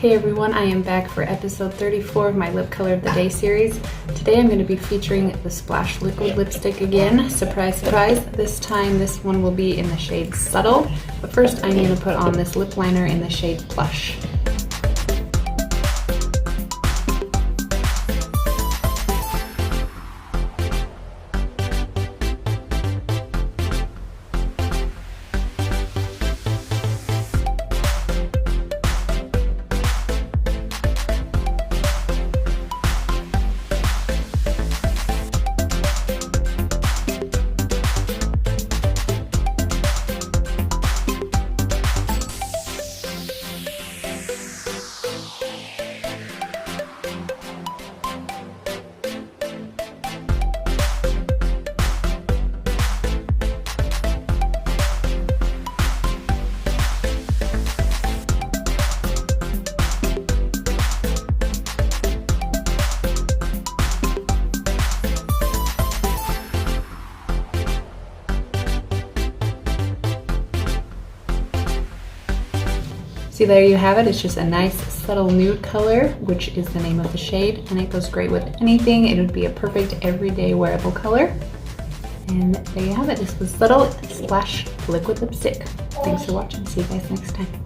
Hey everyone, I am back for episode 34 of my Lip Color of the Day series. Today I'm going to be featuring the Splash Liquid Lipstick again. Surprise, surprise. This time this one will be in the shade Subtle. But first I'm going to put on this lip liner in the shade Plush. See, there you have it. It's just a nice subtle nude color, which is the name of the shade, and it goes great with anything. It would be a perfect everyday wearable color. And there you have it. This was Subtle Splash Liquid Lipstick. Thanks for watching. See you guys next time.